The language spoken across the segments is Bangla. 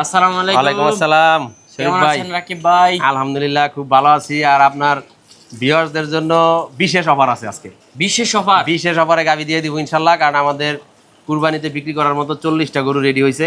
আসসালামু আলাইকুম। ওয়ালাইকুম আসসালাম। শরীফ কেমন ভাই? আছেন রাকিব ভাই? আলহামদুলিল্লাহ খুব ভালো আছি। আর আপনার ভিউয়ারদের জন্য বিশেষ অফার আছে আজকে। বিশেষ অফার? বিশেষ অফারে গাবি দিয়ে দিব ইনশাল্লাহ, কারণ আমাদের কুরবানিতে বিক্রি করার মতো 40টা গরু রেডি হয়েছে।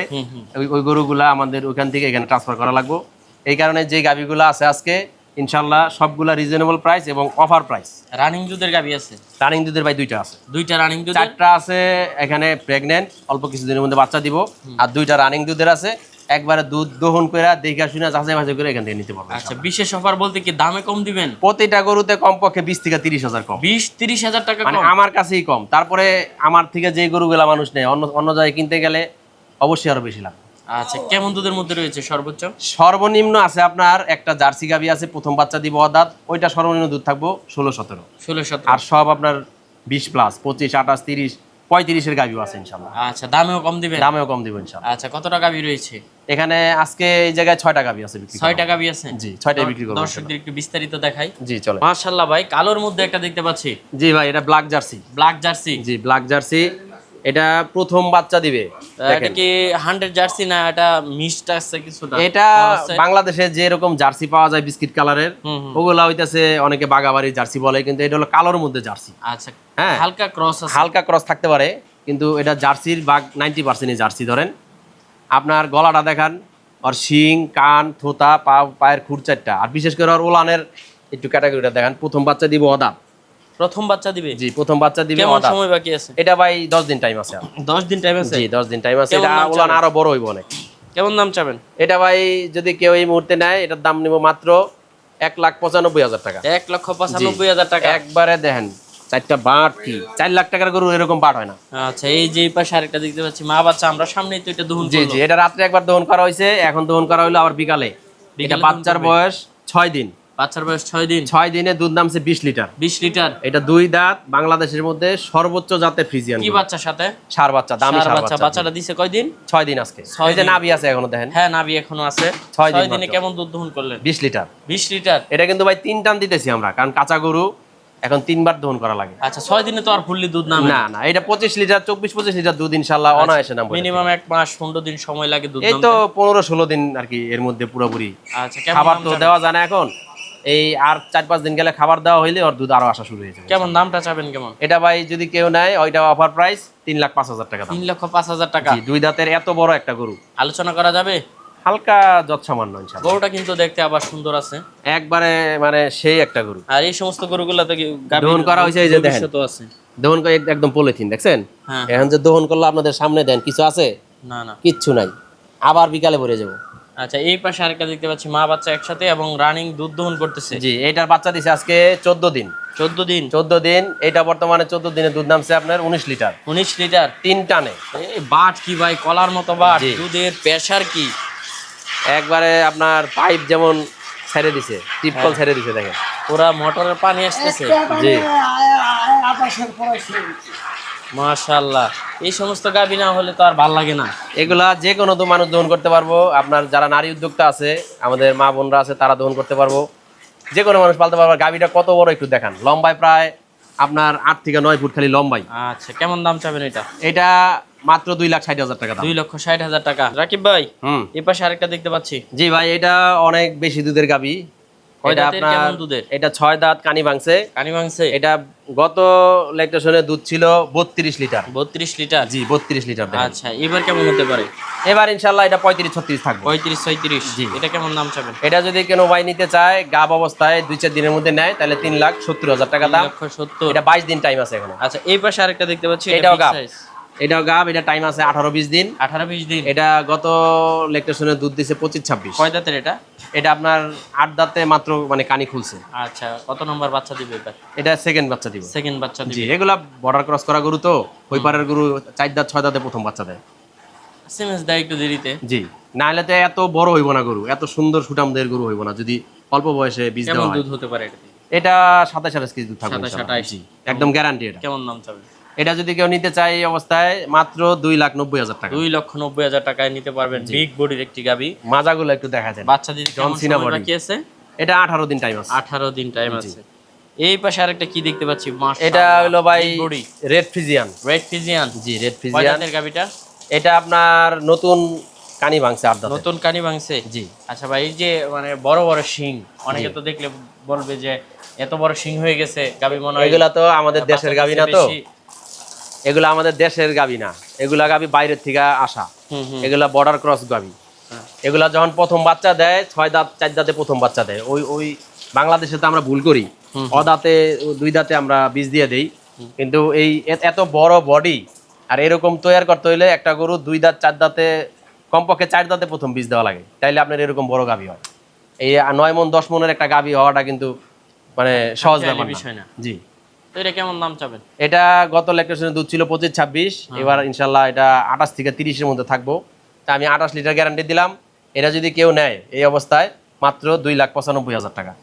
ওই গরুগুলা আমাদের ওইখান থেকে এখানে ট্রান্সফার করা লাগবে। এই কারণে যে গাবিগুলো আছে আজকে ইনশাল্লাহ সবগুলা রিজনেবল প্রাইস এবং অফার প্রাইস। রানিং দুধের গাবি আছে? রানিং দুধের ভাই দুইটা আছে। দুইটা রানিং দুধ? চারটা আছে এখানে প্রেগনেন্ট, অল্প কিছুদিনের মধ্যে বাচ্চা দিব। আর দুইটা রানিং দুধের আছে, একবারে দুধ দহন করে দেখে শুনে যাচাই বাছাই করে এখান থেকে নিতে পারবেন। আচ্ছা, বিশেষ অফার বলতে কি দামে কম দিবেন? প্রতিটা গরুতে কমপক্ষে 20 থেকে 30,000 কম। 20-30 হাজার টাকা মানে কম? আমার কাছেই কম। তারপরে আমার থেকে যে গরুগুলা মানুষ নেয় অন্য অন্য জায়গায় কিনতে গেলে অবশ্যই আরো বেশি লাগবে। আচ্ছা, কেমন দুধের মধ্যে রয়েছে সর্বোচ্চ? সর্বনিম্ন আছে আপনার একটা জার্সি গাবি আছে, প্রথম বাচ্চা দিব অদাঁত, ওইটা সর্বনিম্ন দুধ থাকবো 16-17। 16-17? আর সব আপনার 20 প্লাস, 25, 28, 30, 35-এর গাবিও আছে ইনশাল্লাহ। আচ্ছা, দামেও কম দিবেন? দামেও কম দিব ইনশাল্লাহ। আচ্ছা, কত টাকা গাবি রয়েছে এখানে আজকে এই জায়গায় 6টা গাবি আছে বিক্রি। 6টা গাবি আছে? জি, 6টাই বিক্রি করব। দর্শকদের একটু বিস্তারিত দেখাই। জি চলে। মাশাআল্লাহ ভাই, কালোর মধ্যে একটা দেখতে পাচ্ছি। জি ভাই, এটা ব্ল্যাক জার্সি। Black jersey? জি, ব্ল্যাক জার্সি। এটা প্রথম বাচ্চা দিবে। এটা কি 100 জার্সি না এটা মিক্সড আছে কিছুটা? এটা বাংলাদেশে যে এরকম জার্সি পাওয়া যায় বিস্কিট কালারের, ওগুলা হইতাছে অনেকে বাগাবাড়ি জার্সি বলে, কিন্তু এটা হলো কালোর মধ্যে জার্সি। আচ্ছা, হ্যাঁ, হালকা ক্রস আছে? হালকা ক্রস থাকতে পারে, কিন্তু এটা জার্সির বাগ 90% জার্সি ধরেন। আপনার গলাটা দেখান, আর শিং, কান, থোতা, পায়ের খুর চারটা, আর বিশেষ করে ওর ওলানের একটু ক্যাটাগরিটা দেখান। প্রথম বাচ্চা দিব অদাঁত। প্রথম বাচ্চা দিবে? জি, প্রথম বাচ্চা দিবে কেমন অদাঁত। সময় বাকি আছে? এটা ভাই 10 দিন টাইম আছে। 10 দিন টাইম আছে? জি, 10 দিন টাইম আছে। কেমন এটা দাম ওলান চাবেন? আরো বড় হইব অনেক। কেমন দাম চাবেন? এটা ভাই যদি কেউ এই মুহূর্তে নেয়, এটার দাম নিব মাত্র 1,95,000 টাকা। 1,95,000 টাকা? একবারে দেখেন চারটা বাট, কি 4 লাখ টাকার গরু এরকম বাট হয় না। আচ্ছা, এই যে এই পাশে আরেকটা দেখতে পাচ্ছি মা বাচ্চা, আমরা সামনেই তো এটা দহন জি করলো। জি, এটা রাত্রে একবার দহন করা হয়েছে, এখন দহন করা হলো আবার বিকালে। এটা দহন বাচ্চার করবে? বয়স 6 দিন। বাচ্চার বয়স 6 দিন? 6 দিনে দুধ নামছে 20 লিটার। 20 লিটার? এটা 2 দাঁত, বাংলাদেশের মধ্যে সর্বোচ্চ জাতের ফ্রিজিয়ান। কি বাচ্চার সাথে? ষাঁড় বাচ্চা, দামি ষাঁড় বাচ্চা। বাচ্চাটা দিছে কয় দিন? 6 দিন আজকে। 6 এই যে দিন। নাভি আছে এখনো দেখেন। হ্যাঁ, নাভি এখনো আছে। 6 দিন 6 দিনে মাত্র। কেমন দুধ দহন করলেন? 20 লিটার। 20 লিটার? এটা কিন্তু ভাই 3 টান দিতেছি আমরা, কারণ কাঁচা গরু এখন 3বার দহন করা লাগে। আচ্ছা, 6 দিনে তো আর ফুললি দুধ নামে না না, এটা 25 লিটার, 24-25 লিটার দুধ ইনশাআল্লাহ অনায়াসে নামবে। মিনিমাম 1 মাস 15 দিন সময় লাগে দুধ এই নামতে? তো 15-16 দিন আর কি, এর মধ্যে পুরোপুরি। আচ্ছা, কেমন খাবার দাম তো চাবেন? দেওয়া যায় না এখন, এই আর 4-5 দিন গেলে খাবার দেওয়া হইলে ওর দুধ আরো আসা শুরু হয়ে যাবে। কেমন দামটা চাবেন কেমন? এটা ভাই যদি কেউ নেয়, ওইটা অফার প্রাইস 3,05,000 টাকা দাম। 3,05,000 টাকা? জি, 2 দাঁতের এত বড় একটা গরু। আলোচনা করা যাবে? হালকা যত সামান্য ইনশাআল্লাহ। গরুটা কিন্তু দেখতে আবার সুন্দর আছে একবারে মানে সেই একটা গরু। আর এই সমস্ত গরুগুলোতে কি গাভীর দহন করা হয়েছে, এই যে দেখেন ভবিষ্যৎও আছে? দহন করে একদম পলিথিন দেখছেন। হ্যাঁ। এখন যে দহন করলো আপনাদের সামনে দেন, কিছু আছে? না না। কিচ্ছু নাই, আবার বিকালে ভরে যাবো। আচ্ছা, এই পাশে আরেকটা দেখতে পাচ্ছি মা বাচ্চা একসাথে এবং রানিং দুধ দহন করতেছে। জি, এইটার বাচ্চা দিছে আজকে 14 দিন। 14 দিন? 14 দিন। এটা বর্তমানে 14 দিনে দুধ নামছে আপনার 19 লিটার। 19 লিটার? 3 টানে। এই বাট কি ভাই, কলার মতো বাট। জি। দুধের প্রেসার কি? একবারে আপনার পাইপ যেমন ছেড়ে দিছে, টিপকল ছেড়ে দিছে দেখেন। পুরা মোটরের পানি আসতেছে। জি, মাশাআল্লাহ। এই সমস্ত গাভী না হলে তো আর ভাল লাগে না। এগুলা যে কোনো তো মানুষ দহন করতে পারবো। আপনার যারা নারী উদ্যোক্তা আছে, আমাদের মা বোনরা আছে, তারা দহন করতে পারবো। যে কোনো মানুষ পালতে পারবো। গাভীটা কত বড় একটু দেখান, লম্বায় প্রায় আপনার 8 থেকে 9 ফুট খালি লম্বাই। আচ্ছা, কেমন দাম চাবেন এটা? এটা মাত্র 2,60,000 টাকা দাম। 2,60,000 টাকা? রাকিব ভাই, এই পাশে আরেকটা দেখতে পাচ্ছি। জি ভাই, এটা অনেক বেশি দুধের গাভী। কয় এটা দাঁতের, আপনার কেমন দুধের? এটা 6 দাঁত, কানি ভাঙছে। কানি ভাঙছে? এটা গত ল্যাকটেশনে দুধ ছিল 32 লিটার। 32 লিটার? জি, 32 লিটার দেখেন। আচ্ছা, এবার কেমন হতে পারে? এবার ইনশাআল্লাহ এটা 35-36 থাকবে। 35-36? জি। এটা কেমন দাম চাবেন? এটা যদি কোনো ভাই নিতে চায়, গাব অবস্থায় 2-4 দিনের মধ্যে নেয়, তাহলে 3,70,000 টাকা দাম। 3,70,000? এটা 22 দিন টাইম আছে এখনো। আচ্ছা, এই পাশে আরেকটা দেখতে পাচ্ছি। এটাও big গাব। size? এটাও গাব। এটা টাইম আছে 18-20 দিন। 18-20 দিন? এটা গত ল্যাকটেশনে দুধ দিছে 25-26। কয় দাঁতের এটা? এটা আপনার 8 দাঁতে মাত্র, মানে কানি খুলছে। আচ্ছা, কত নম্বর বাচ্চা দিবে এবার? এটা সেকেন্ড বাচ্চা দিব। সেকেন্ড বাচ্চা জি, দিবে? এগুলা বর্ডার ক্রস করা গরু তো, ওই পারের গরু 4 দাঁত 6 দাঁতে প্রথম বাচ্চা দেয়। এসএমএস দেয় একটু দেরিতে। জি, না হলে তো এত বড় হইব না গরু, এত সুন্দর সুঠামদের গরু হইব না যদি অল্প বয়সে বীজ কেমন দেওয়া হয়। দুধ হতে পারে এটা? এটা 27-28 কেজি দুধ থাকবে 27-28? জি, একদম গ্যারান্টি এটা। কেমন দাম চাবে? এটা যদি কেউ নিতে চায় এই অবস্থায় মাত্র 2,90,000 টাকা। 2,90,000 টাকায় নিতে পারবেন বিগ বডির একটি গাভী। মাজাগুলো একটু দেখা যায়। বাচ্চা দিতে কেমন সময় বাকি আছে? এটা 18 দিন টাইম আছে। 18 দিন টাইম আছে। এই পাশে আরেকটা কি দেখতে পাচ্ছি? এটা হলো ভাই body red Friesian. Red Friesian? জি, রেড কয় ফ্রিজিয়ান। দাঁতের গাভীটা? এটা আপনার নতুন কানি ভাঙছে 8 দাঁতে। নতুন কানি ভাঙছে। জি। আচ্ছা ভাই, এই যে মানে বড় বড় শিং, অনেকে তো দেখলে বলবে যে এত বড় শিং হয়ে গেছে গাবি, মনে হয় এগুলা তো আমাদের দেশের গাবি না, তো বেশি। এগুলা আমাদের দেশের গাবি না, এগুলা গাবি বাইরের থেকে আসা। হুম হুম। এগুলা বর্ডার ক্রস গাবি। হ্যাঁ। এগুলা যখন প্রথম বাচ্চা দেয় 6 দাঁত 4 দাঁতে প্রথম বাচ্চা দেয়। ওই ওই বাংলাদেশে তো আমরা ভুল করি, অদাঁতে 2 দাঁতে আমরা বীজ দিয়ে দেই। কিন্তু এই এত বড় বডি আর এরকম তৈরি করতে হইলে একটা গরু 2 দাঁত 4 দাঁতে, কমপক্ষে 4 দাঁতে প্রথম বীজ দেওয়া লাগে, তাইলে আপনার এরকম বড় গাবি হয়। এই 9 মণ 10 মণের একটা গাবি হওয়াটা কিন্তু মানে সহজ ব্যাপার বিষয় না। না। জি। তো এটা কেমন দাম চাবেন? এটা গত ল্যাকটেশনের দুধ ছিল 25-26, এবার ইনশাল্লাহ এটা 28 থেকে 30-এর মধ্যে থাকবো। তা আমি 28 লিটার গ্যারান্টি দিলাম। এটা যদি কেউ নেয় এই অবস্থায় মাত্র 2,95,000 টাকা।